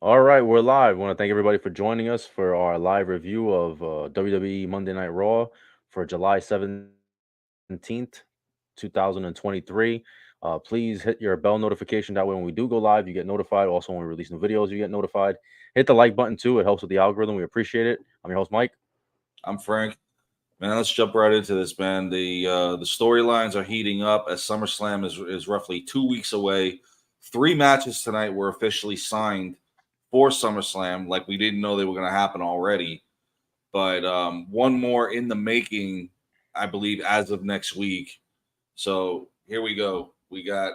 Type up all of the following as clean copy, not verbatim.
All right, we're live. I want to thank everybody for joining us for our live review of WWE Monday Night Raw for July 17th, 2023. Please hit your bell notification. That way, when we do go live, you get notified. Also, when we release new videos, you get notified. Hit the like button too. It helps with the algorithm. We appreciate it. I'm your host, Mike. I'm Frank. Man, let's jump right into this, man. The storylines are heating up as SummerSlam is roughly 2 weeks away. 3 matches tonight were officially signed for SummerSlam, like we didn't know they were going to happen already. But one more in the making, I believe, as of next week. So here we go. We got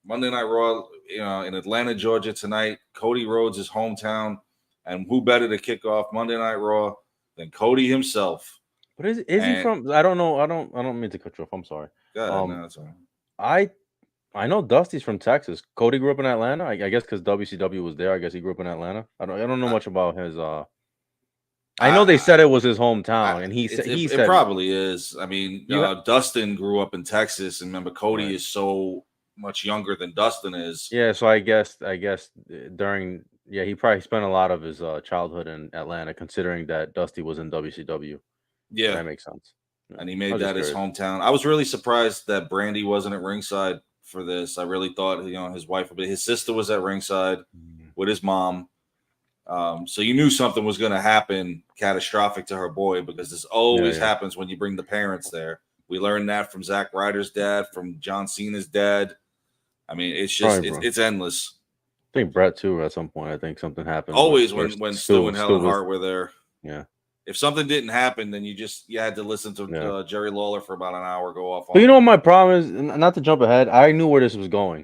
Monday Night Raw, in Atlanta, Georgia tonight. Cody Rhodes' hometown, and who better to kick off Monday Night Raw than Cody himself? But is he And from? I don't know. I don't mean to cut you off. I'm sorry. God, Um, no, that's all right. I know Dusty's from Texas. Cody grew up in Atlanta. I guess because WCW was there. I guess he grew up in Atlanta. I don't know I, much about his. I know they I, said it was his I, hometown, and he it said probably is. I mean, you. Dustin grew up in Texas, and remember, Right. Cody is so much younger than Dustin is. Yeah, so I guess during he probably spent a lot of his childhood in Atlanta, considering that Dusty was in WCW. Yeah, That makes sense. Yeah. and he I made was just that his curious. hometown. I was really surprised that Brandy wasn't at ringside for this. I really thought his wife, but his sister was at ringside Mm. with his mom. So you knew something was going to happen catastrophic to her boy, because this Yeah, always yeah. happens when you bring the parents there. We learned that from Zack Ryder's dad, from John Cena's dad. I mean, it's just Probably, bro. it's endless. I think Brett too. At some point, I think something happened, Always where when Stu and Stu Helen was. Hart were there. Yeah, If something didn't happen, then you had to listen to yeah. Jerry Lawler for about an hour, go off But on you know him. what my problem is? Not to jump ahead, I knew where this was going.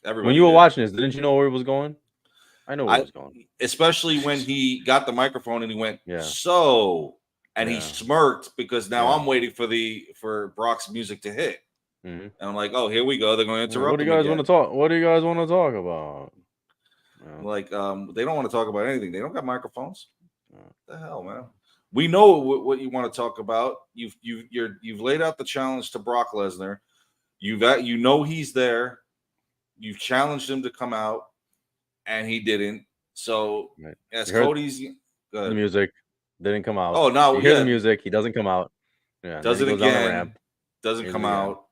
When Everybody you were did. watching this, didn't you know where it was going? I know where it I was going. Especially when he got the microphone and he went, Yeah, so, and he yeah, smirked, because now yeah. I'm waiting for Brock's music to hit. Hmm. And I'm like, oh, here we go. They're going to Yeah, what interrupt do you him guys want to again. talk? What do you guys want to talk about? Yeah, Like, they don't want to talk about anything. They don't got microphones. yeah. What the hell, man? We know what you want to talk about. You've laid out the challenge to Brock Lesnar. You know he's there. You've challenged him to come out, and he didn't. So Right. as You heard Cody's the good. music, didn't come out. Oh no, You hear the yeah, music, he doesn't come out. Yeah, and then does he it goes down the ramp. again. Doesn't Here's come it again. out.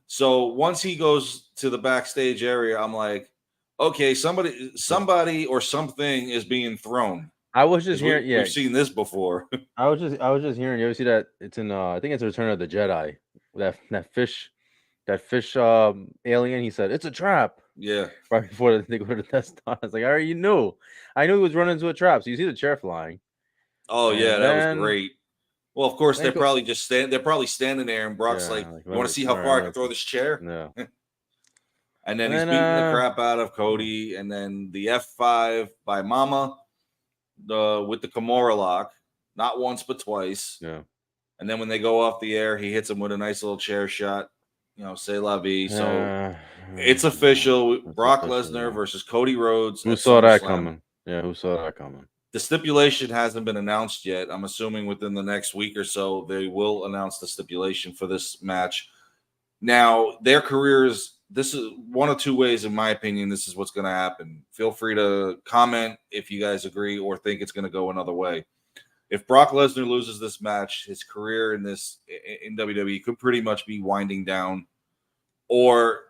So once he goes to the backstage area, I'm like, okay, somebody or something is being thrown, I was just because hearing, we've yeah, seen this before. I was just hearing. You ever see that? It's in, I think it's Return of the Jedi. That fish alien. He said it's a trap Yeah. right before they go to the Death Star. I was like, I already knew. I knew he was running into a trap. So you see the chair flying, Oh yeah, and that was then great. Well, of course then go, they're probably standing there, and Brock's like, yeah, like "You want to see how let far I me can throw this chair?" yeah. And then And he's then beating the crap out of yeah, Cody, and then the F5 by Mama, with the Kimura lock, not once but twice. yeah. And then when they go off the air, he hits him with a nice little chair shot. Say la vie. So Uh, it's official: that's Brock official. Lesnar Yeah. versus Cody Rhodes Who at saw that SummerSlam. coming? Yeah, who saw that coming? The stipulation hasn't been announced yet. I'm assuming within the next week or so they will announce the stipulation for this match. Now, their careers, this is one of two ways, in my opinion, this is what's going to happen. Feel free to comment if you guys agree or think it's going to go another way. If Brock Lesnar loses this match, his career in WWE could pretty much be winding down, or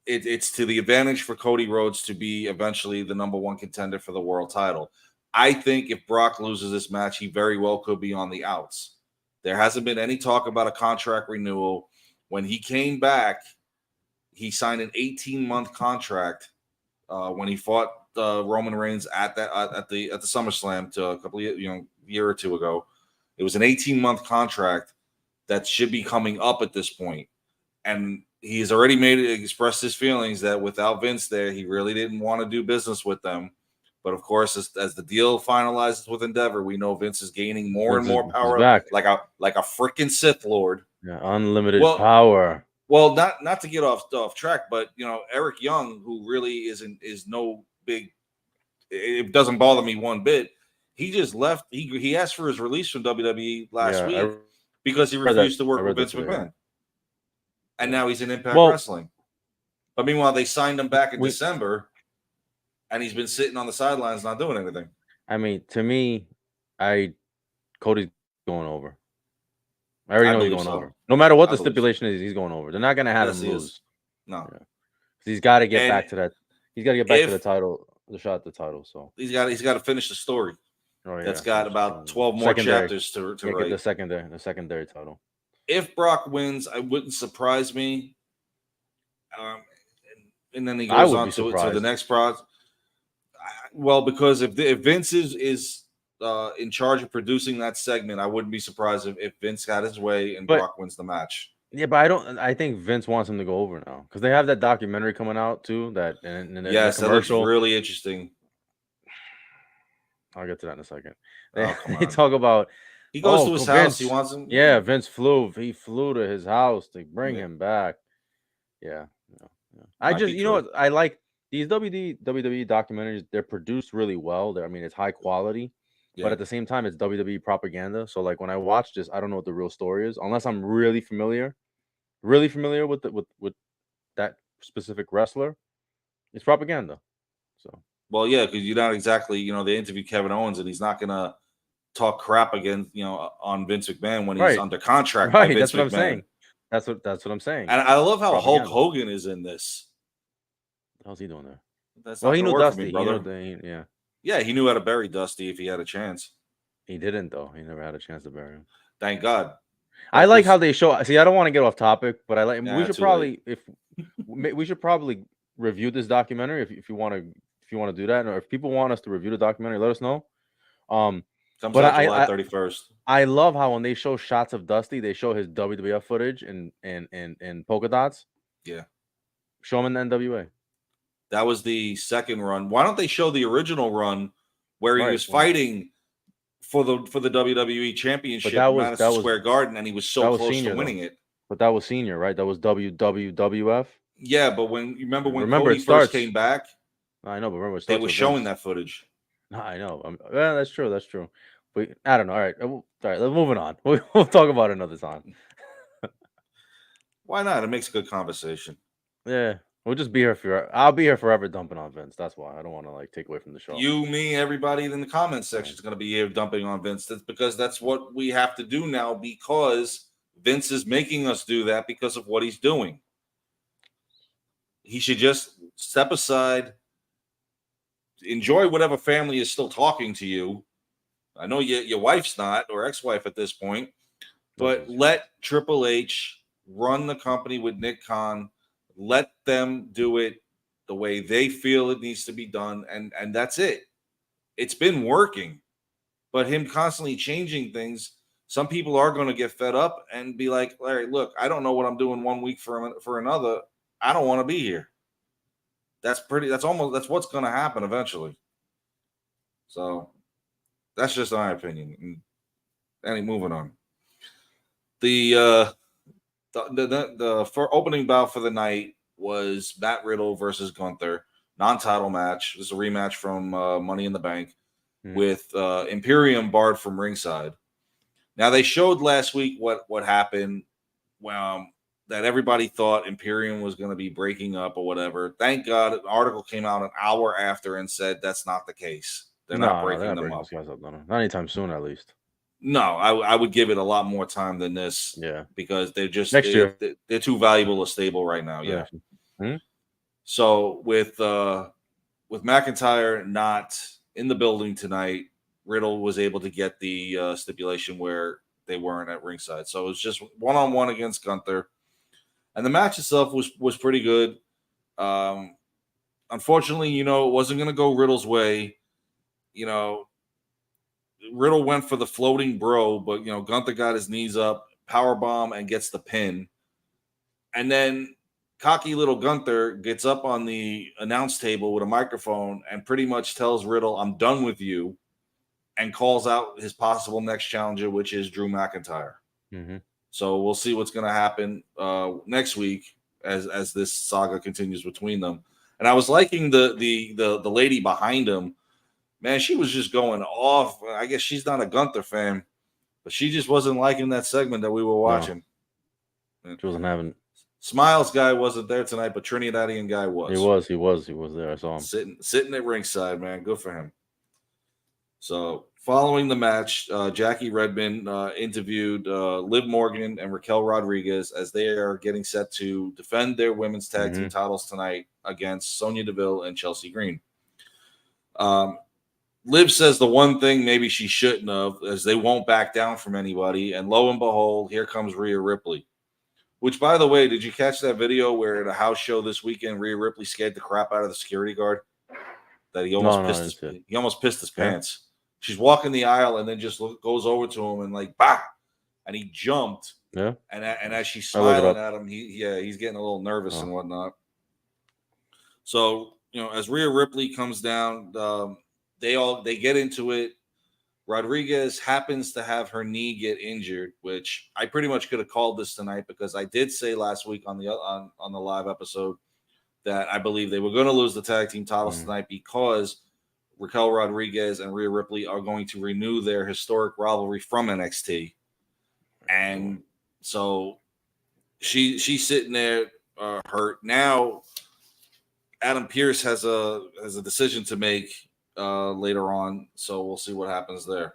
it's to the advantage for Cody Rhodes to be eventually the number one contender for the world title. I think if Brock loses this match, he very well could be on the outs. There hasn't been any talk about a contract renewal. When he came back, he signed an 18-month contract when he fought Roman Reigns at the SummerSlam to a couple of year or two ago. It was an 18-month contract that should be coming up at this point, and he's already expressed his feelings that without Vince there, he really didn't want to do business with them. But of course, as the deal finalizes with Endeavor, we know Vince is gaining more and Vince more is power, back. like a freaking Sith Lord. Yeah, unlimited Well, power. well, not to get off track, but Eric Young, who really is no big. It doesn't bother me one bit. He just left. He asked for his release from WWE last Yeah, week because he read that. refused to I work with read that Vince today. McMahon, and Yeah. now he's in Impact Well, Wrestling. But meanwhile, they signed him back in we December, and he's been sitting on the sidelines not doing anything. I mean, to me, Cody's going over. I already I know he's believe going so. over. No matter what I the believe so. stipulation is, he's going over. They're not gonna have Yes, him he is. lose. No. Yeah. He's got to get And back to that. He's got to get back to the if title, the shot at the title. So, he's got to finish the story. oh That's yeah, got about 12 more secondary. chapters to Yeah, get write. the secondary title. If Brock wins, I wouldn't surprise me. Um, and then he I goes would on be to the surprised. next product. Well, because if Vince is in charge of producing that segment, I wouldn't be surprised if Vince got his way and But Brock wins the match. yeah, but I don't. I think Vince wants him to go over now because they have that documentary coming out too. That and the Yes, that looks commercial. really interesting. I'll get to that in a second. Oh, come They on. talk about He goes to his house. He Vince. wants him. Yeah, Vince flew. He flew to his house to bring Yeah, him back. Yeah, yeah, yeah. I might just, be you know true. what, I like these WWE documentaries. They're produced really well. I mean, it's high quality, but Yeah. at the same time, it's WWE propaganda. So like when I watch this, I don't know what the real story is unless I'm really familiar with with that specific wrestler. It's propaganda. So Well, yeah, because you're not exactly, they interviewed Kevin Owens, and he's not gonna talk crap again, on Vince McMahon when he's right, under contract by right. Vince That's what I'm McMahon. saying. That's what I'm saying. And I love It's how Hulk propaganda. Hogan is in this. How's he doing there? That's Well, not he gonna knew work for me, Dusty. He knew brother. yeah. Yeah, he knew how to bury Dusty if he had a chance. He didn't though. He never had a chance to bury him. Thank God. I But like how this, they show. See, I don't want to get off topic, but I like. We should too late. probably, if we should probably review this documentary if you want to do that, or if people want us to review the documentary, let us know. Comes But out July 31st. I love how when they show shots of Dusty, they show his WWF footage and polka dots. Yeah, Show him in the NWA. that was the second run. Why don't they show the original run where he Right. was fighting for the WWE Championship that in was Madison Square Garden, and he was so close to winning it. But that was senior, right? That was WWF. Yeah, but when you remember Remember, Cody first came back, I know, but remember, they were showing that footage. I know. Well, that's true. That's true. But I don't know. All right. All right. Let's moving on. We'll talk about it another time. Why not? It makes a good conversation. Yeah. We'll just be here forever. I'll be here forever dumping on Vince. That's why I don't want to like take away from the show. You, me, everybody in the comment section is going to be here dumping on Vince. That's because that's what we have to do now, because Vince is making us do that because of what he's doing. He should just step aside, enjoy whatever family is still talking to you. I know your wife's not, or ex-wife at this point, but let Triple H run the company with Nick Khan. Let them do it the way they feel it needs to be done, and that's it. It's been working, but him constantly changing things, some people are going to get fed up and be like, Larry, look, I don't know what I'm doing one week for another. I don't want to be here. That's what's going to happen eventually. So that's just my opinion. And moving on. The for opening bout for the night was Matt Riddle versus Gunther, non-title match. This is a rematch from Money in the Bank with Imperium barred from ringside. Now they showed last week what happened. That everybody thought Imperium was going to be breaking up or whatever. Thank God, an article came out an hour after and said that's not the case. They're not breaking them up. Not anytime soon, at least. No, I would give it a lot more time than this. Yeah, because they're just next year. They're too valuable a stable right now. Yeah. Mm-hmm. So with McIntyre not in the building tonight, Riddle was able to get the stipulation where they weren't at ringside. So it was just 1-on-1 against Gunther, and the match itself was pretty good. Unfortunately, it wasn't going to go Riddle's way. Riddle went for the floating bro, but Gunther got his knees up, power bomb, and gets the pin. And then cocky little Gunther gets up on the announce table with a microphone and pretty much tells Riddle, "I'm done with you," and calls out his possible next challenger, which is Drew McIntyre. Mm-hmm. So we'll see what's going to happen next week as this saga continues between them. And I was liking the lady behind him. Man, she was just going off. I guess she's not a Gunther fan, but she just wasn't liking that segment that we were watching. No. She wasn't having. Smiles guy wasn't there tonight, but Trinidadian guy He was was. He was. He was there. I saw him. sitting at ringside. Man, good for him. So, following the match, Jackie Redmond interviewed Liv Morgan and Raquel Rodriguez as they are getting set to defend their women's tag team Mm-hmm. titles tonight against Sonya Deville and Chelsea Green. Liv says the one thing maybe she shouldn't have is they won't back down from anybody. And lo and behold, here comes Rhea Ripley. Which, by the way, did you catch that video where at a house show this weekend, Rhea Ripley scared the crap out of the security guard? That he almost No, I pissed didn't see it. his Yeah. pants. She's walking the aisle and then just goes over to him and like bah, and he jumped. Yeah. And as she's I'll look it smiling up. at him, he's getting a little nervous Oh. and whatnot. So as Rhea Ripley comes down, they get into it. Rodriguez happens to have her knee get injured, which I pretty much could have called this tonight because I did say last week on the live episode that I believe they were going to lose the tag team titles tonight because Raquel Rodriguez and Rhea Ripley are going to renew their historic rivalry from NXT, and so she's sitting there hurt now. Adam Pearce has a decision to make later on, so we'll see what happens there.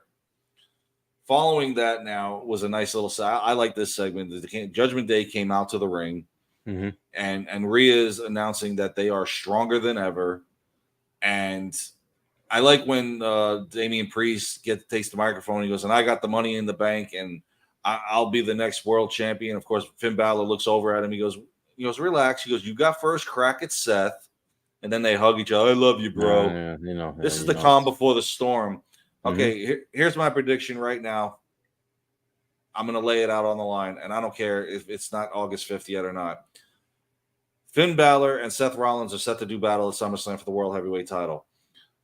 Following that, now was a nice little. I like this segment. The Judgment Day came out to the ring, and Rhea is announcing that they are stronger than ever. And I like when Damian Priest takes the microphone. He goes, "And I got the money in the bank, and I'll be the next world champion." Of course, Finn Balor looks over at him. He goes, "Relax." He goes, "You got first crack at Seth." And then they hug each other. "I love you, bro." This is the calm before the storm. Okay, here's my prediction right now. I'm going to lay it out on the line, and I don't care if it's not August 5th yet or not. Finn Balor and Seth Rollins are set to do battle at SummerSlam for the World Heavyweight title.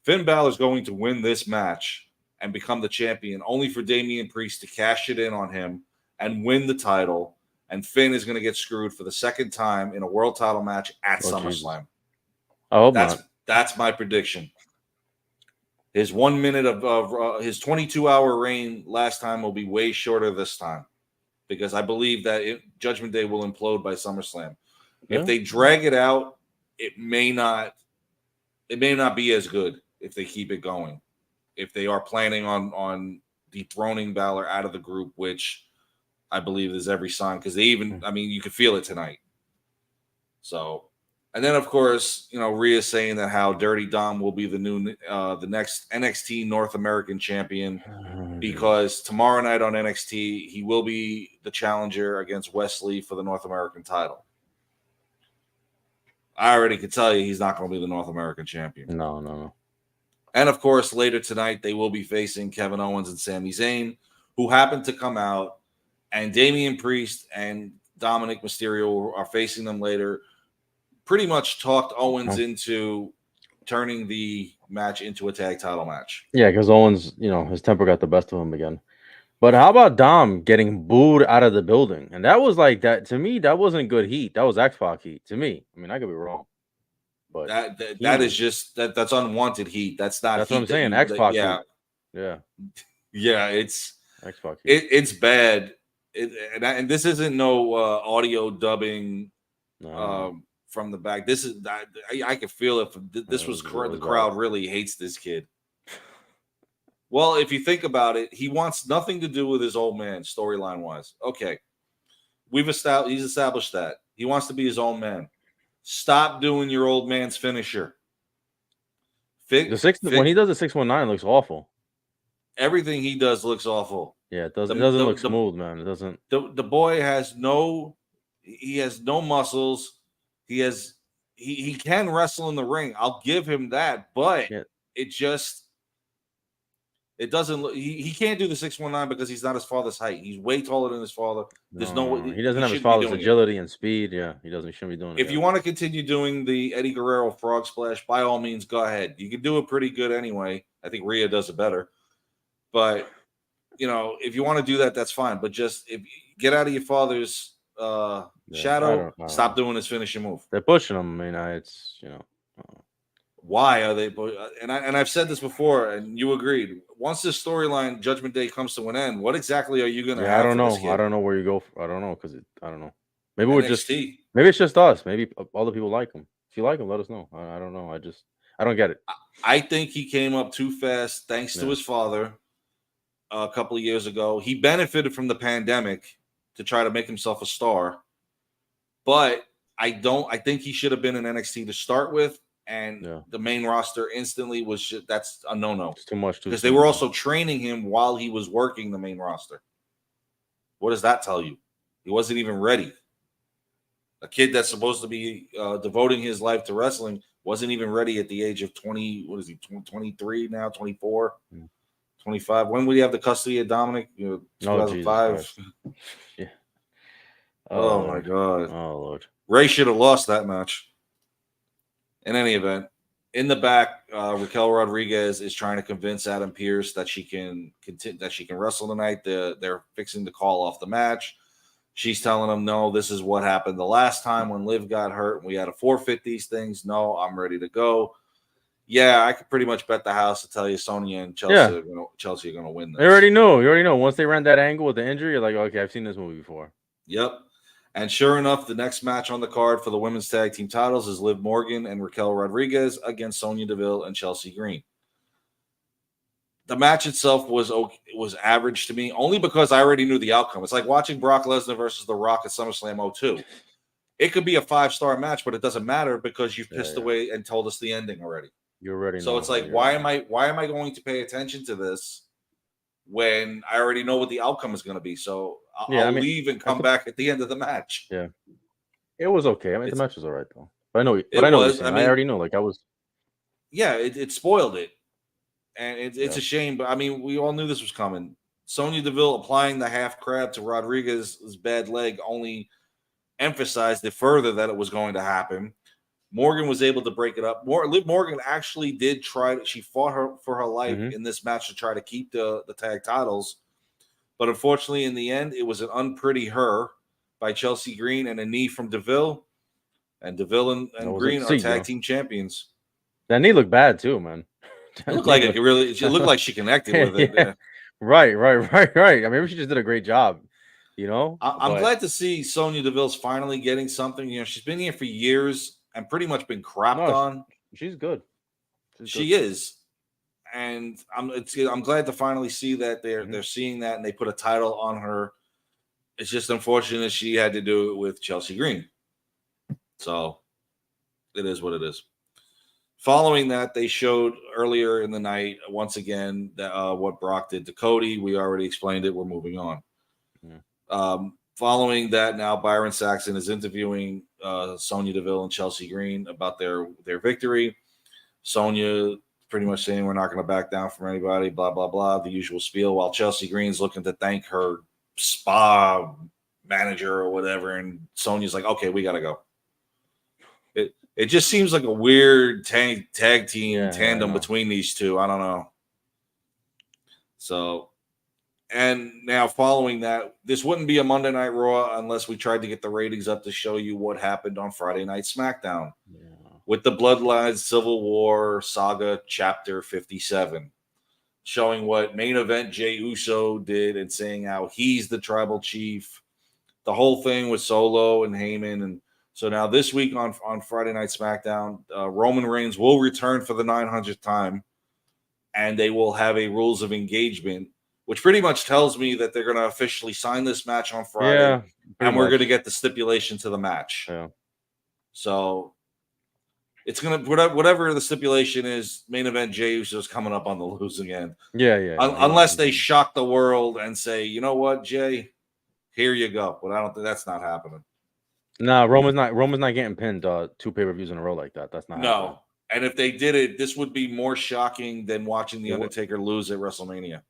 Finn Balor is going to win this match and become the champion, only for Damian Priest to cash it in on him and win the title. And Finn is going to get screwed for the second time in a world title match at SummerSlam. Jesus. I hope not. That's my prediction. His 1 minute of his 22-hour reign last time will be way shorter this time because I believe that Judgment Day will implode by SummerSlam. Yeah. If they drag it out, it may not be as good if they keep it going. If they are planning on dethroning Balor out of the group, which I believe is every sign because you could feel it tonight. So. And then, of course, Rhea saying that how Dirty Dom will be the next NXT North American champion because tomorrow night on NXT, he will be the challenger against Wesley for the North American title. I already could tell you he's not going to be the North American champion. No. And, of course, later tonight, they will be facing Kevin Owens and Sami Zayn, who happen to come out, and Damian Priest and Dominic Mysterio are facing them later. Pretty much talked Owens into turning the match into a tag title match. Yeah, because Owens, his temper got the best of him again. But how about Dom getting booed out of the building? And that was like that to me. That wasn't good heat. That was X-Pac heat to me. I mean, I could be wrong, but that's unwanted heat. That's not. That's heat what I'm saying. X-Pac heat. Yeah. It's X-Pac heat. It's bad. And this isn't no audio dubbing. No. From the back, this is I could feel it. This was the crowd really hates this kid. Well, if you think about it, he wants nothing to do with his old man storyline wise. Okay, he's established that he wants to be his own man. Stop doing your old man's finisher. When he does the 619, looks awful. Everything he does looks awful. Yeah, it doesn't look smooth, man. It doesn't. The boy has no muscles. He can wrestle in the ring. I'll give him that, but it doesn't look. He can't do the 619 because he's not his father's height. He's way taller than his father. He doesn't have his father's agility and speed. Yeah, he shouldn't be doing it. If you want to continue doing the Eddie Guerrero frog splash, by all means, go ahead. You can do it pretty good anyway. I think Rhea does it better, but if you want to do that, that's fine. But just get out of your father's shadow. Stop doing his finishing move. They're pushing him. I mean, it's why are they? And I've said this before, and you agreed. Once this storyline Judgment Day comes to an end, what exactly are you going to have? I don't know. I don't know where you go. I don't know because I don't know. Maybe we're just NXT. maybe it's just us. Maybe other people like him. If you like him, let us know. I don't know. I don't get it. I think he came up too fast thanks to Yeah. his father a couple of years ago. He benefited from the pandemic to try to make himself a star, but I think he should have been in NXT to start with, and Yeah. the main roster instantly that's a no-no It's too much too because they soon, were man. also training him while he was working the main roster. What does that tell you? He wasn't even ready. A kid that's supposed to be devoting his life to wrestling wasn't even ready at the age of 20. What is he, 23 now, 24, Mm. 25? When would he have the custody of Dominic? Oh, Jesus 2005. Christ. Yeah. Oh, Oh, my Lord. God. Oh, Lord. Ray should have lost that match. In any event, in the back, Raquel Rodriguez is trying to convince Adam Pearce that she can continue, that she can wrestle tonight. They're fixing to call off the match. She's telling him, no, this is what happened the last time when Liv got hurt and we had to forfeit these things. No, I'm ready to go. Yeah, I could pretty much bet the house to tell you Sonya and Yeah. Chelsea are going to win You this. already know. You already know. Once they ran that angle with the injury, you're like, okay, I've seen this movie before. Yep. And sure enough, the next match on the card for the women's tag team titles is Liv Morgan and Raquel Rodriguez against Sonya Deville and Chelsea Green. The match itself was average to me, only because I already knew the outcome. It's like watching Brock Lesnar versus The Rock at SummerSlam 02. It could be a 5-star match, but it doesn't matter because you've pissed Yeah. away and told us the ending already. You already So know. it's like, You why already am I going to pay attention to this when I already know what the outcome is going to be? So Yeah, I I'll mean, leave and at come back at the end of the match. yeah, it was okay. I mean, the It's match was all right though. But I know it what you're was. I saying. I mean, already know. Like I was. yeah, it spoiled it, and it's Yeah. a shame. But I mean, we all knew this was coming. Sonya Deville applying the half crab to Rodriguez's bad leg only emphasized it further that it was going to happen. Morgan was able to break it up. Liv Morgan actually did try. She fought her for her life Mm-hmm. in this match to try to keep the tag titles, but unfortunately, in the end, it was an unpretty her by Chelsea Green and a knee from Deville. And Deville That and was it. Green are See, tag yo, team champions. that knee looked bad too, man. It That looked knee like it looked. really. It looked like she connected with it. Yeah. Right. I mean, maybe she just did a great job. You know, I'm but glad to see Sonya Deville's finally getting something. She's been here for years and pretty much been crapped no, on. she's good. She's good. She is, and I'm glad to finally see that Mm-hmm. they're seeing that and they put a title on her. It's just unfortunate she had to do it with Chelsea Green. So it is what it is. Following that, they showed earlier in the night once again that what Brock did to Cody. We already explained it. We're moving on. Yeah. Following that, now Byron Saxton is interviewing Sonya Deville and Chelsea Green about their victory. Sonya pretty much saying we're not going to back down from anybody, blah, blah, blah, the usual spiel, while Chelsea Green's looking to thank her spa manager or whatever. And Sonya's like, okay, we got to go. It just seems like a weird tag team Yeah, I tandem know. between these two. I don't know. So, and now following that, this wouldn't be a Monday Night Raw unless we tried to get the ratings up to show you what happened on Friday Night SmackDown. Yeah. With the Bloodlines Civil War Saga Chapter 57, showing what main event Jey Uso did and saying how he's the tribal chief. The whole thing with Solo and Heyman. And so now this week on Friday Night SmackDown, Roman Reigns will return for the 900th time, and they will have a rules of engagement, which pretty much tells me that they're going to officially sign this match on Friday, Yeah, pretty and we're going to much. get the stipulation to the match. Yeah. So it's gonna whatever the stipulation is. Main event Jey Uso is coming up on the losing end, Yeah. No, unless they shock the world and say, you know what, Jay, here you go. But I don't think that's not happening. Nah, Roman's not getting pinned 2 pay-per-views in a row like that. That's not happening. No, and if they did it, this would be more shocking than watching the It would. Undertaker lose at WrestleMania.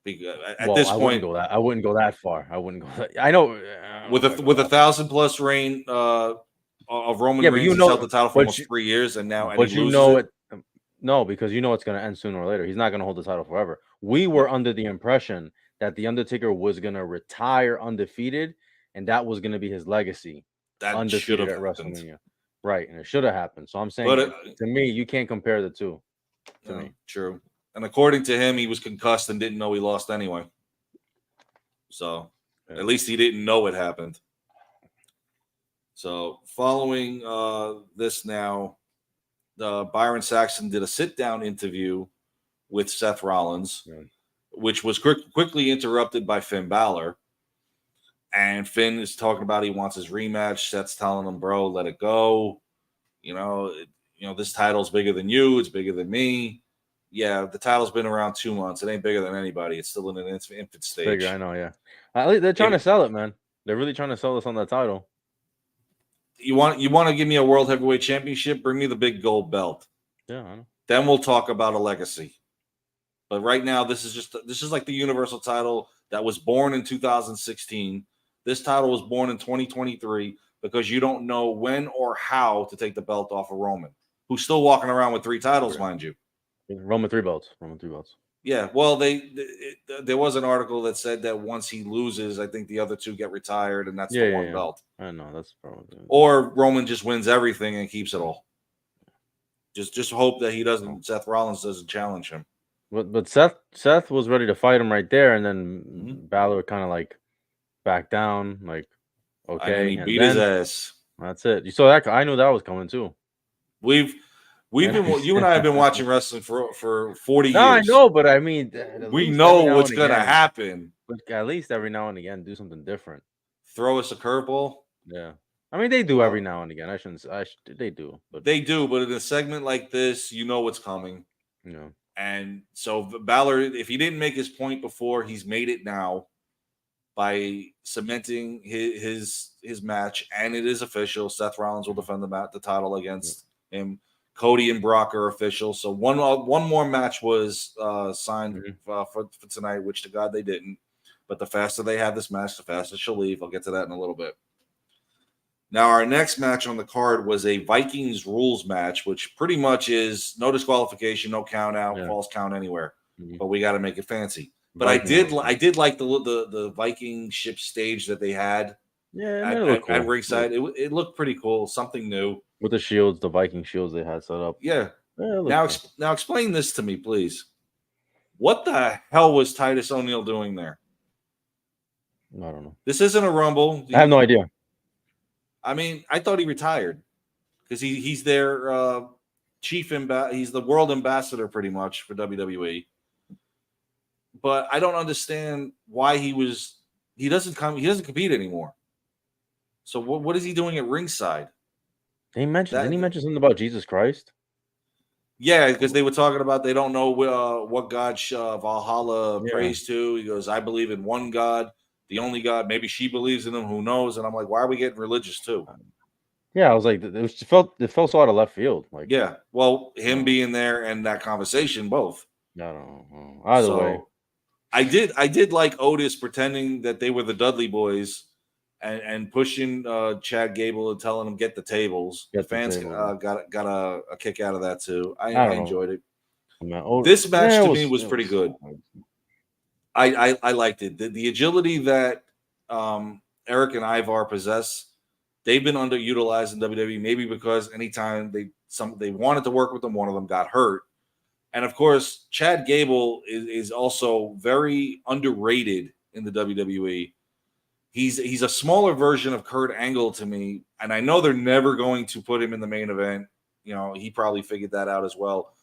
Because at Well, this I wouldn't point, go that. I wouldn't go that far. I wouldn't go that. I know. I don't know with if I go a that far. 1,000+ reign of Roman Yeah, but Reigns, you he's held know, the title for but almost 3 years, and he you loses know it. it. No, because you know it's gonna end sooner or later. He's not gonna hold the title forever. We were under the impression that the Undertaker was gonna retire undefeated, and that was gonna be his legacy, That should undefeated have at happened, WrestleMania. Right, and it should have happened. So I'm but saying, to me, you can't compare the two. To me, true. And according to him, he was concussed and didn't know he lost anyway. So yeah. at least he didn't know it happened. So following this now, Byron Saxton did a sit-down interview with Seth Rollins, Yeah. which was quickly interrupted by Finn Balor. And Finn is talking about he wants his rematch. Seth's telling him, "Bro, let it go. This title's bigger than you. It's bigger than me. Yeah, the title's been around 2 months. It ain't bigger than anybody. It's still in an infant It's bigger, I stage. know, yeah. At least they're trying to If sell it, man. They're really trying to sell us on that title. you want to give me a world heavyweight championship, bring me the big gold belt. Yeah, I know. Then we'll talk about a legacy. But right now, this is like the universal title that was born in 2016. This title was born in 2023 because you don't know when or how to take the belt off of Roman, who's still walking around with 3 titles, mind you. Roman 3 belts. Roman 3 belts. Yeah, well, there was an article that said that once he loses, I think the other 2 get retired, and that's the Yeah, yeah, one yeah. belt. I know that's probably. Or Roman just wins everything and keeps it all. Just hope that he Oh. doesn't. Seth Rollins doesn't challenge him. But Seth was ready to fight him right there, and then Mhm. Balor kind of like backed down, like And then okay, he and beat his then ass. that's it. You saw that? I knew that was coming too. We've And been you and I have been watching wrestling for 40 no, I years. know, but I mean, at We least every know now what's and gonna again, happen. but at least every now and again, do something different. Throw us a curveball. Yeah, I mean they do every Well, now and again. I shouldn't. They do, but they do, but in a segment like this, you know what's coming. you know, And so Balor, if he didn't make his point before, he's made it now by cementing his match, and it is official. Seth Rollins will defend the title yeah. against him. Cody and Brock are official. So one more match was signed Mhm. for tonight, which to God they didn't. But the faster they have this match, the faster she'll leave. I'll get to that in a little bit. Now, our next match on the card was a Vikings rules match, which pretty much is no disqualification, no count out, Yeah. false count anywhere. Mhm. But we got to make it fancy. But Viking rules. I did like the Viking ship stage that they had Yeah, it made it look at cool. ringside. It looked pretty cool, something new. With the shields, the Viking shields they had set up. Yeah. Yeah, it looked cool. Now explain this to me, please. What the hell was Titus O'Neil doing there? I don't know. This isn't a Rumble. I have no idea. I mean, I thought he retired because he's their he's the world ambassador pretty much for WWE. But I don't understand why he doesn't compete anymore. So what is he doing at ringside? Didn't he That mention something about Jesus Christ? Yeah, because they were talking about they don't know what God Valhalla Yeah. prays to. He goes, I believe in one God, the only God. Maybe she believes in him. Who knows? And I'm like, why are we getting religious too? Yeah, I was like, it felt so out of left field. Like, Yeah. Well, him uh, being there and that conversation, both. I don't know. Either way, So I did like Otis pretending that they were the Dudley boys and pushing Chad Gable and telling him get the tables. The get the fans table. got a kick out of that too. I I don't know, enjoyed it. man. Oh, This yeah, match to me was it pretty was. good. I liked it. The agility that Eric and Ivar possess, they've been underutilized in WWE. Maybe because anytime they wanted to work with them, one of them got hurt. And of course, Chad Gable is also very underrated in the WWE. He's a smaller version of Kurt Angle to me, and I know they're never going to put him in the main event. You know, he probably figured that out as well.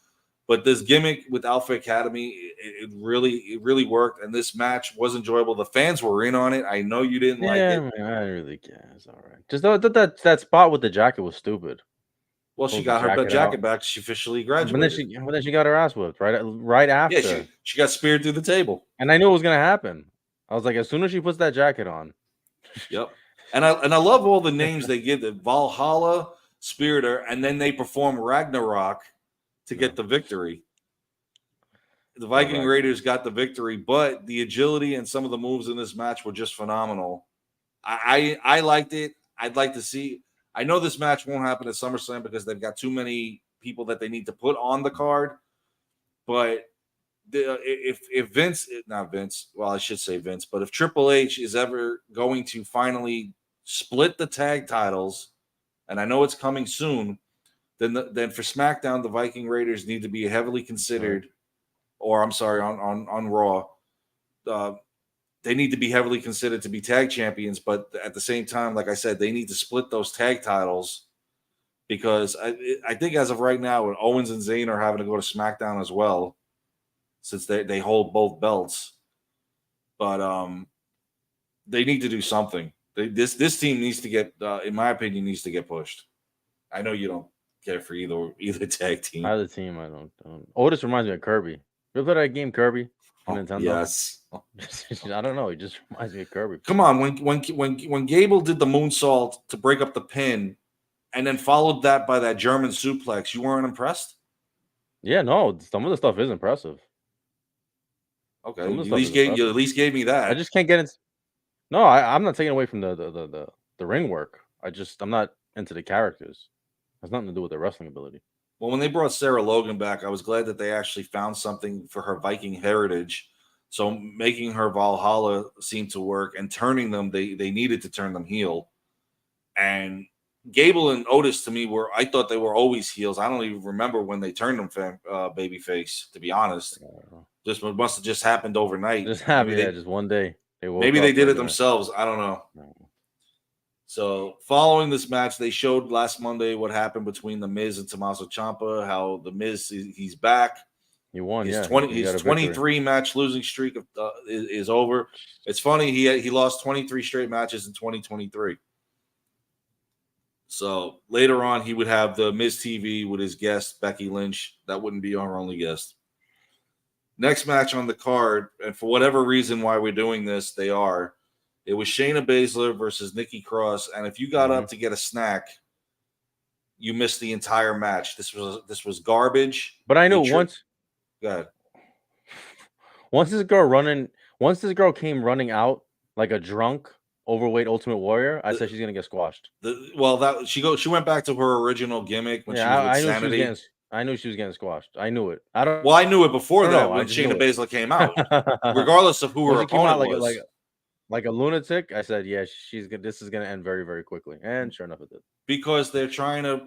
But this gimmick with Alpha Academy, it really worked, and this match was enjoyable. The fans were in on it. I know you didn't like Yeah, it. man, I really guess. All right. Just that spot with the jacket was stupid. Well, she Pulled the got her jacket jacket out, back. She officially but then graduated. she got her ass whipped right Yeah, after, she got speared through the table. and I knew it was gonna happen. I was like, as soon as she puts that jacket on, Yep. And I love all the names they give. The Valhalla, Spiritor, and then they perform Ragnarok to no, get the victory. The love Viking Ragnarok. Raiders got the victory, but the agility and some of the moves in this match were just phenomenal. I liked it. I'd like to see. I know this match won't happen at SummerSlam because they've got too many people that they need to put on the card. But if Vince, not Vince, well, I should say Vince, but if Triple H is ever going to finally split the tag titles, and I know it's coming soon, then for SmackDown, the Viking Raiders need to be heavily Right. considered, or I'm sorry, on Raw. Uh, they need to be heavily considered to be tag champions. But at the same time, like I said, they need to split those tag titles because I think as of right now, Owens and Zayn are having to go to SmackDown as well since they hold both belts. But they need to do something. This team needs to get, in my opinion, needs to get pushed. I know you don't care for either tag team. Either team, I don't. Otis reminds me of Kirby. You ever play that game Kirby on Oh, Nintendo? yes. I don't know. He just reminds me of Kirby. Come on, when Gable did the moonsault to break up the pin, and then followed that by that German suplex, you weren't impressed? Yeah, no. Some of the stuff is impressive. Okay, Some of the you stuff is impressive. at least gave me that. I just can't get into. No, I'm not taking away from the ring work. I'm not into the characters. It has nothing to do with their wrestling ability. Well, when they brought Sarah Logan back, I was glad that they actually found something for her Viking heritage. So making her Valhalla seemed to work, and turning them, they needed to turn them heel. And Gable and Otis, to me, I thought they were always heels. I don't even remember when they turned them babyface, to be honest. This must have just happened overnight. Just happened, just one day. Maybe they did it themselves. I don't know. No. So following this match, they showed last Monday what happened between The Miz and Tommaso Ciampa, how The Miz, he's back. He won, his 23 match losing streak is over. It's funny, he lost 23 straight matches in 2023. So later on, he would have the Miz TV with his guest, Becky Lynch. That wouldn't be our only guest. Next match on the card, and for whatever reason why we're doing this, it was Shayna Baszler versus Nikki Cross. And if you got up to get a snack, you missed the entire match. This was garbage. But I know once. Go ahead. Once this girl came running out like a drunk, overweight Ultimate Warrior, I said she's gonna get squashed. She went back to her original gimmick when she was with Sanity. I knew she was getting squashed. I knew it. Well, I knew it before that when Shayna Baszler came out, regardless of who her opponent was. Like a lunatic, I said, yeah, this is gonna end very, very quickly, and sure enough, it did. Because they're trying to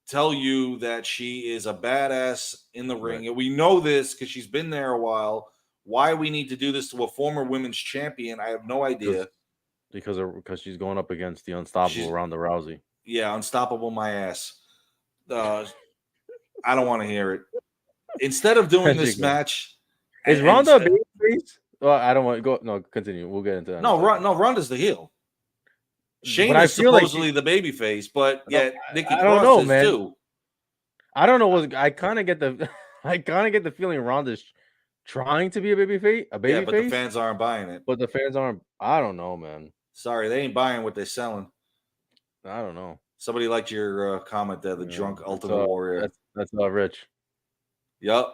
tell you that she is a badass in the ring, and we know this because she's been there a while. Why we need to do this to a former women's champion, I have no idea. Because she's going up against the unstoppable Ronda Rousey. Yeah, unstoppable my ass. I don't want to hear it. Instead of doing this match, is Ronda a babyface? Well, I don't want to go. No, continue. We'll get into that. No, Ronda's the heel. Shane is supposedly the babyface, but yet Nikki Cross is too. I don't know. I kind of get the feeling Ronda's trying to be a babyface. Yeah, but the fans aren't buying it. But the fans aren't. I don't know, man. Sorry, they ain't buying what they're selling. I don't know. Somebody liked your comment there. The drunk Ultimate Warrior. That's not Rich. Yep.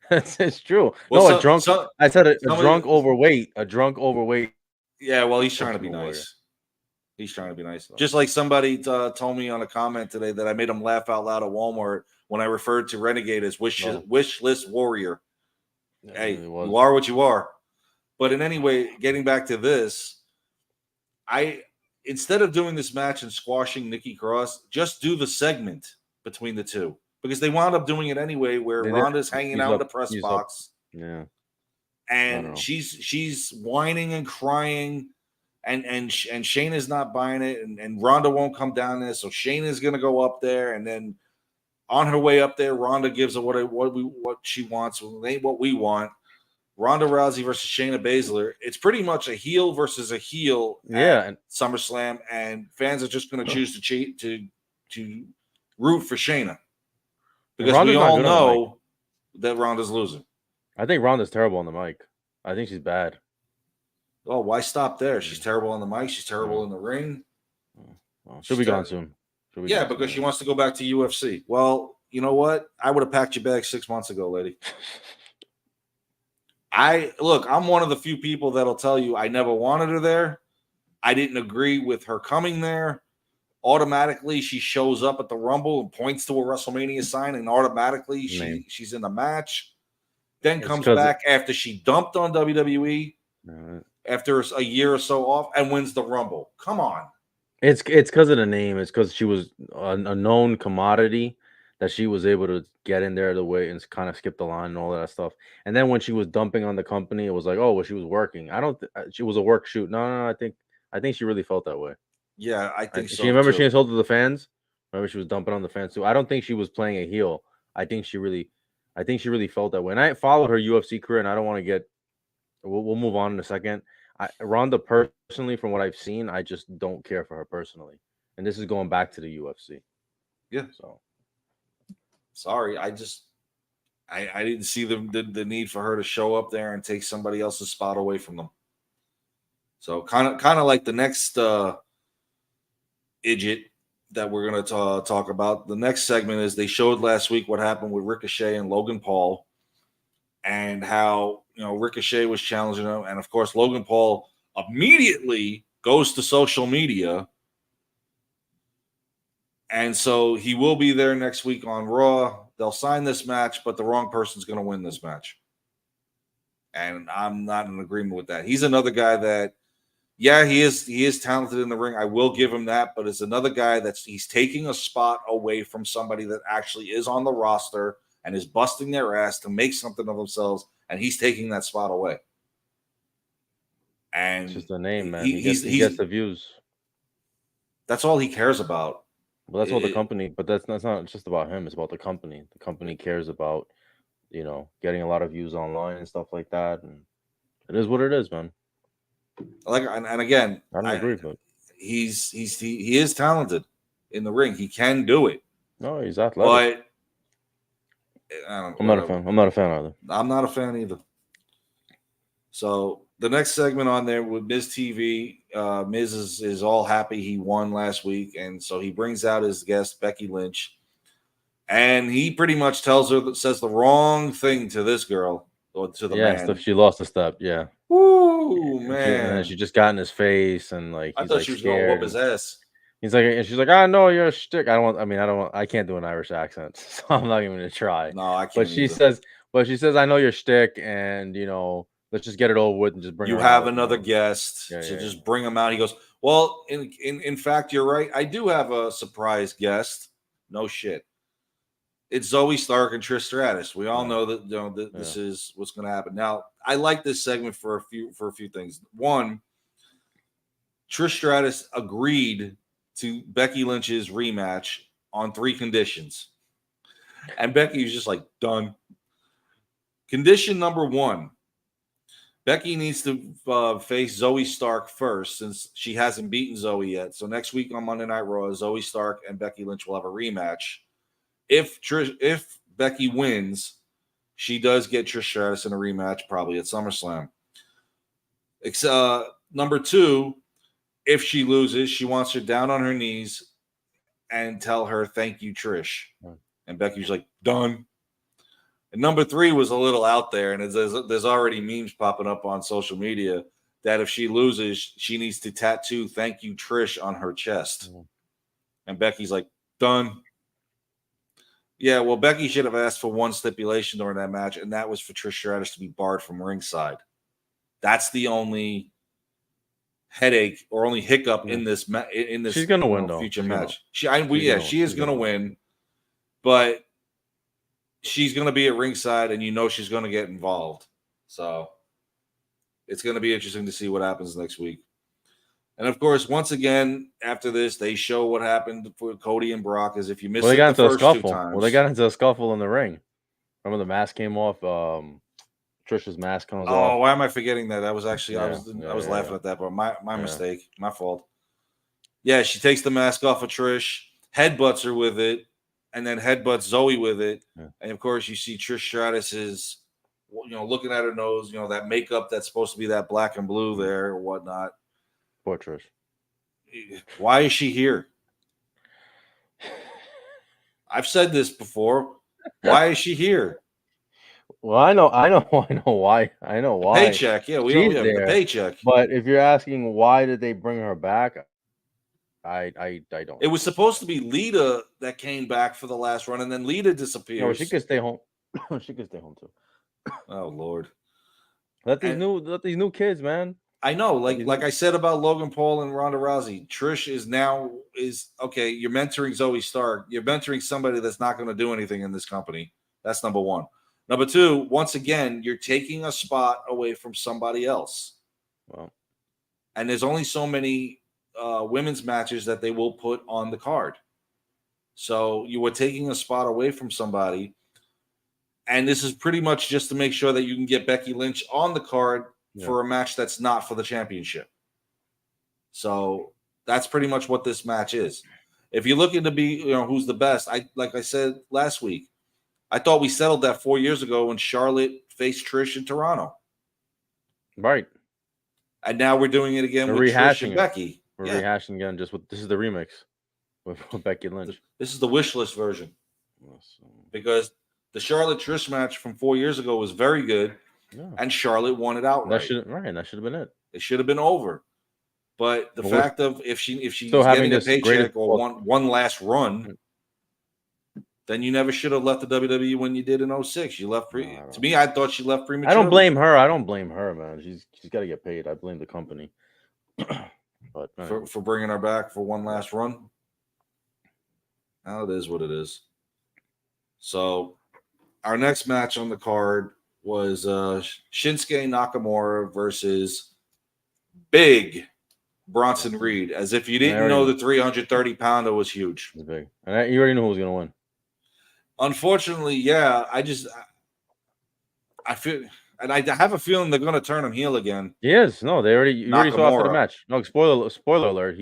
It's true. Well, no, a drunk. I said a drunk overweight. A drunk overweight. Yeah, well, he's trying to be nice. He's trying to be nice. Just like somebody told me on a comment today that I made him laugh out loud at Walmart when I referred to Renegade as wish list warrior. Yeah, hey, you are what you are. But in any way, getting back to this, instead of doing this match and squashing Nikki Cross, just do the segment between the two. Because they wound up doing it anyway, where Ronda's hanging out in the press box. Yeah. And she's whining and crying, and Shayna's not buying it, and Ronda won't come down there. So Shayna's gonna go up there, and then on her way up there, Ronda gives her what she wants. It ain't what we want. Ronda Rousey versus Shayna Baszler. It's pretty much a heel versus a heel at SummerSlam, and fans are just going to choose to root for Shayna because we all know that Ronda's losing. I think Ronda's terrible on the mic. I think she's bad. Oh, why stop there? She's terrible on the mic. She's terrible in the ring. Well, she'll be gone soon. Because she wants to go back to UFC. Well, you know what? I would have packed your bag 6 months ago, lady. I'm one of the few people that'll tell you I never wanted her there. I didn't agree with her coming there. Automatically, she shows up at the Rumble and points to a WrestleMania sign, and automatically she's in the match. Then comes back after she dumped on WWE after a year or so off and wins the Rumble. Come on. It's because of the name. It's because she was a known commodity that she was able to get in there the way and kind of skip the line and all that stuff. And then when she was dumping on the company, it was like, oh, well, she was working. I don't. She was a work shoot. No, no, no, I think she really felt that way. Yeah, I think She so remember she too. insulted the fans. Remember she was dumping on the fans too. I don't think she was playing a heel. I think she really, I think she really felt that way. And I followed her UFC career, and I don't want to get. We'll move on in a second. Ronda personally, from what I've seen, I just don't care for her personally. And this is going back to the UFC. Yeah, So sorry, I didn't see the need for her to show up there and take somebody else's spot away from them. So kind of like the next idiot that we're going to talk about. The next segment is they showed last week what happened with Ricochet and Logan Paul, and how Ricochet was challenging him, and of course Logan Paul immediately goes to social media, and so he will be there next week on Raw. They'll sign this match, but the wrong person's going to win this match, and I'm not in agreement with that. He's another guy that, yeah, he is talented in the ring. I will give him that, but it's another guy he's taking a spot away from somebody that actually is on the roster and is busting their ass to make something of themselves, and he's taking that spot away. it's And just a name, man. He gets he's the views. that's all he cares about. Well, that's what the company. But that's not just about him. It's about the company. The company cares about getting a lot of views online and stuff like that. And it is what it is, man. And again, I don't agree, but he is talented in the ring. He can do it, no, he's athletic. but I don't, I'm not a fan. I'm not a fan either. I'm not a fan either. So the next segment on there with Miz TV, Miz is all happy he won last week, and so he brings out his guest Becky Lynch, and he pretty much says the wrong thing to this girl or to the man. Stuff. She lost a step. Yeah. Woo, And then man! she just got in his face, and like I he's thought like she was gonna whoop scared. his ass. He's like, and she's like, "I know you're a shtick." I don't want. I mean, I don't want. I can't do an Irish accent, so I'm not even gonna try. No, I But can't she either. says, "I know your shtick, and let's just get it over with and just bring You her have out." another guest, Yeah, so yeah, just bring him out. He goes, well, in fact, you're right. I do have a surprise guest. No shit. It's Zoe Stark and Trish Stratus. We all yeah, know that this is what's going to happen. Now, I like this segment for a few things. One, Trish Stratus agreed to Becky Lynch's rematch on 3 conditions, and Becky was just like, done. Condition number 1: Becky needs to face Zoe Stark first, since she hasn't beaten Zoe yet. So next week on Monday Night Raw, Zoe Stark and Becky Lynch will have a rematch. If Becky wins, she does get Trish Stratus in a rematch, probably at SummerSlam. Number 2, if she loses, she wants her down on her knees and tell her thank you, Trish. yeah. And Becky's like, done. And number 3 was a little out there, and there's already memes popping up on social media that if she loses, she needs to tattoo "Thank you, Trish" on her chest. Mm-hmm. And Becky's like, done. Yeah, well, Becky should have asked for one stipulation during that match, and that was for Trish Stratus to be barred from ringside. That's the only headache or only hiccup Yeah. in this She's gonna win though. future She's gonna, match. She is gonna win, but she's going to be at ringside, and she's going to get involved. So it's going to be interesting to see what happens next week. And of course, once again, after this, they show what happened for Cody and Brock. As if you missed they it got the into a first 2 scuffle. times. Well, they got into a scuffle in the ring. Remember the mask came off. Trish's mask comes off. Oh, why am I forgetting that? That was actually I was laughing at that, but my mistake, my fault. Yeah, she takes the mask off of Trish, headbutts her with it, and then headbutts Zoe with it. Yeah. And of course, you see Trish Stratus is, looking at her nose, that makeup that's supposed to be that black and blue there or whatnot. Poor Trish. Why is she here? I've said this before. Why is she here? Well, I know why. I know why. Paycheck, yeah, She's have there, the paycheck. But if you're asking why did they bring her back, I don't. It was supposed to be Lita that came back for the last run, and then Lita disappears. No, she could stay home. She could stay home too. Oh Lord! Let these new kids, man. I know, Becky like I Lynch. said about Logan Paul and Ronda Rousey, Trish is okay. You're mentoring Zoe Stark. You're mentoring somebody that's not going to do anything in this company. That's number one. Number two, once again, you're taking a spot away from somebody else, Well, and there's only so many women's matches that they will put on the card. So you were taking a spot away from somebody, and this is pretty much just to make sure that you can get Becky Lynch on the card yeah. for a match that's not for the championship. So that's pretty much what this match is. If you're looking to be, who's the best, like I said last week, I thought we settled that 4 years ago when Charlotte faced Trish in Toronto, Right. and now we're doing it again We're with Trish rehashing and it. Becky. We're Yeah, rehashing again. Just with this is the remix with Becky Lynch. this is the wish list version Yes, because the Charlotte Trish match from 4 years ago was very good, yeah. and Charlotte won it That outright. should right. That should have been it. It should have been over. But the But we're fact of if still she's having getting a this greatest. paycheck or one last run, then you never should have left the WWE when you did in 06. You left to me, I thought she left prematurely. I don't blame her. I don't blame her, man. She's got to get paid. I blame the company. But for bringing her back for one last run. Now it is what it is. So our next match on the card was Shinsuke Nakamura versus Big Bronson Reed. As if you didn't know the 330-pounder was huge. It's big. And you already know who was going to win. Unfortunately, yeah. I feel, and I have a feeling they're going to turn him heel again. He is. No, you already saw after the match. No, spoiler alert.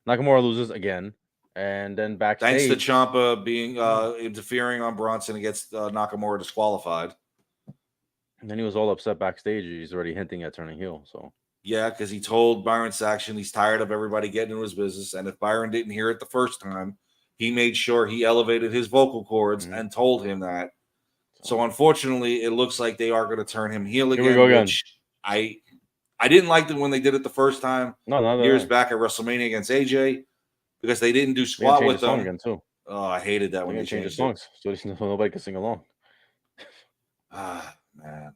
Nakamura loses again, and then backstage. Thanks to Ciampa being interfering on Bronson and gets Nakamura disqualified. And then he was all upset backstage. He's already hinting at turning heel. So yeah, because he told Byron Saxton he's tired of everybody getting into his business, and if Byron didn't hear it the first time, he made sure he elevated his vocal cords and told him that. So unfortunately, it looks like they are going to turn him heel again. Here we go again. Which I didn't like it when they did it the first time. No, years back at WrestleMania against AJ, because they didn't do squat with them. Again too. Oh, I hated that when they changed the songs so nobody can sing along. Ah, man.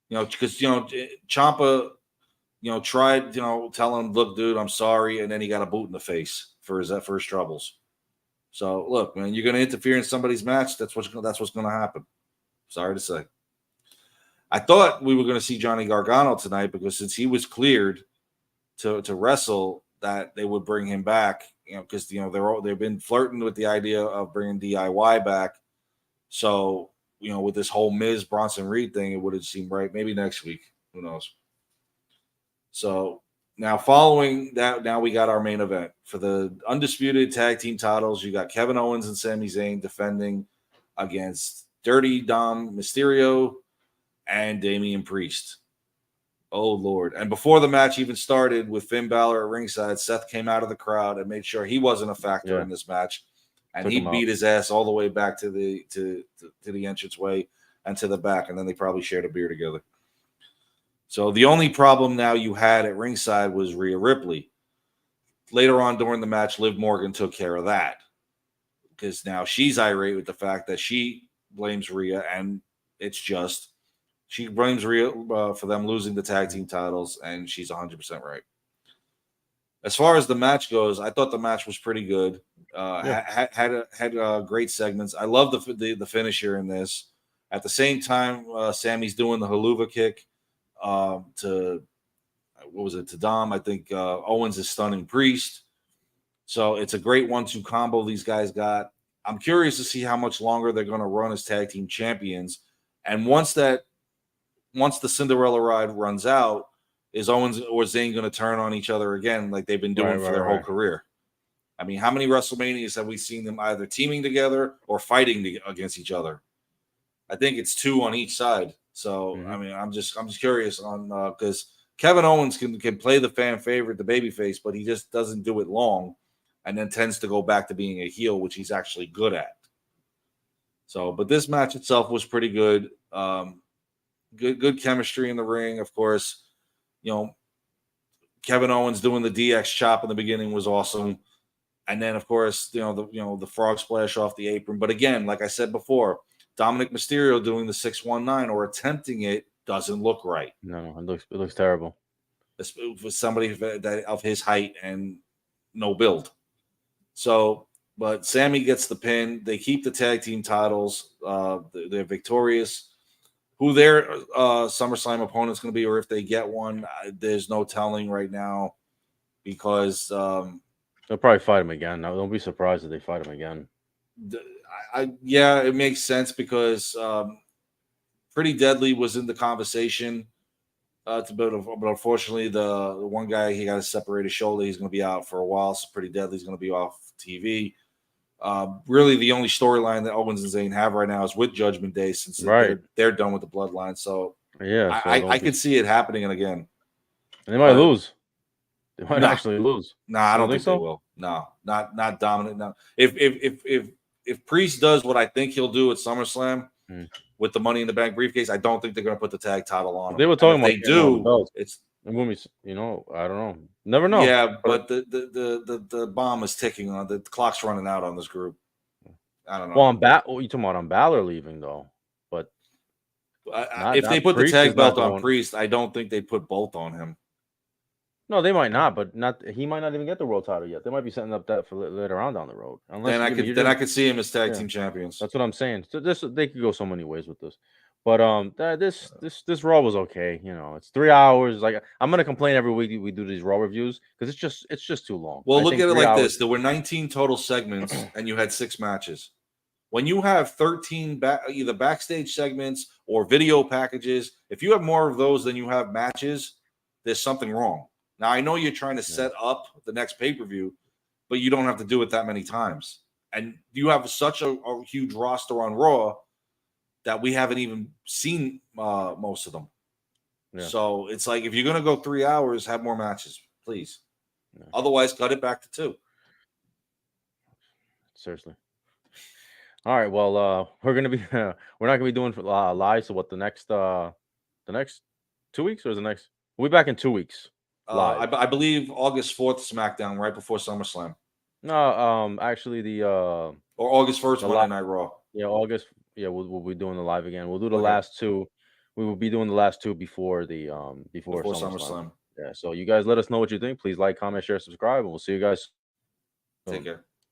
Because Ciampa, tried, telling him, "Look, dude, I'm sorry," and then he got a boot in the face for his troubles. So look, man, you're going to interfere in somebody's match. That's what's going to happen. Sorry to say. I thought we were going to see Johnny Gargano tonight because since he was cleared to wrestle, that they would bring him back. Because they've been flirting with the idea of bringing DIY back. So with this whole Miz Bronson Reed thing, it would have seemed right. Maybe next week. Who knows? So now following that, now we got our main event for the undisputed tag team titles. You got Kevin Owens and Sami Zayn defending against Dirty Dom Mysterio and Damian Priest. Oh, Lord. And before the match even started with Finn Balor at ringside, Seth came out of the crowd and made sure he wasn't a factor in this match. And he beat his ass all the way back to the entranceway and to the back. And then they probably shared a beer together. So the only problem now you had at ringside was Rhea Ripley. Later on during the match, Liv Morgan took care of that. Because now she's irate with the fact that she blames Rhea, and it's just. She blames Rhea for them losing the tag team titles, and she's 100% right. As far as the match goes, I thought the match was pretty good. Had great segments. I love the finisher in this. At the same time, Sammy's doing the haluva kick to Dom. I think Owens is stunning Priest. So it's a great 1-2 combo these guys got. I'm curious to see how much longer they're going to run as tag team champions. And once the Cinderella ride runs out, is Owens or Zayn going to turn on each other again like they've been doing for their whole career? I mean, how many WrestleManias have we seen them either teaming together or fighting against each other? I think it's 2 on each side. So, I mean, I'm just curious on because Kevin Owens can play the fan favorite, the babyface, but he just doesn't do it long and then tends to go back to being a heel, which he's actually good at. So, but this match itself was pretty good. Good chemistry in the ring, of course. Kevin Owens doing the DX chop in the beginning was awesome, and then of course the frog splash off the apron. But again, like I said before, Dominic Mysterio doing the 619 or attempting it doesn't look right. No, it looks terrible. for somebody that of his height and no build. So, but Sammy gets the pin. They keep the tag team titles. They're victorious. Who their SummerSlam opponent's going to be, or if they get one, there's no telling right now because They'll probably fight him again. No, don't be surprised if they fight him again. yeah, it makes sense because Pretty Deadly was in the conversation. But unfortunately, the one guy, he got a separated shoulder. He's going to be out for a while. So Pretty Deadly's going to be off TV. Really, the only storyline that Owens and Zayn have right now is with Judgment Day, since they're done with the Bloodline. So yeah, so I could see it happening again. They might lose. They might actually lose. I don't think so? They will. No, not dominant. No. If Priest does what I think he'll do at SummerSlam with the Money in the Bank briefcase, I don't think they're going to put the tag title on him. They were talking about they do. It's when we, I don't know. Never know. Yeah, but the bomb is ticking on. The clock's running out on this group. I don't know. Well, you talking about on Balor leaving though? But if they put the tag belt on Priest, I don't think they put both on him. No, they might not, but he might not even get the world title yet. They might be setting up that for later on down the road. Unless I could see him as tag team champions. That's what I'm saying. So they could go so many ways with this. But this Raw was okay. It's 3 hours. Like, I'm gonna complain every week we do these Raw reviews because it's just too long. Well, look at it like this: there were 19 total segments, and you had 6 matches. When you have 13 either backstage segments or video packages, if you have more of those than you have matches, there's something wrong. Now, I know you're trying to set up the next pay-per-view, but you don't have to do it that many times. And you have such a huge roster on Raw that we haven't even seen most of them. Yeah. So it's like, if you're going to go 3 hours, have more matches, please. Yeah. Otherwise, cut it back to 2. Seriously. All right. Well, we're not gonna be doing live. So what, the next 2 weeks, or is the next? We'll be back in 2 weeks. I believe August 4th SmackDown, right before SummerSlam. No, actually or August 1st Monday Night Raw. Yeah, August. Yeah, we'll be doing the live again. We'll do the last 2. We will be doing the last 2 before the before SummerSlam. Yeah. So you guys let us know what you think. Please like, comment, share, subscribe, and we'll see you guys soon. Take care.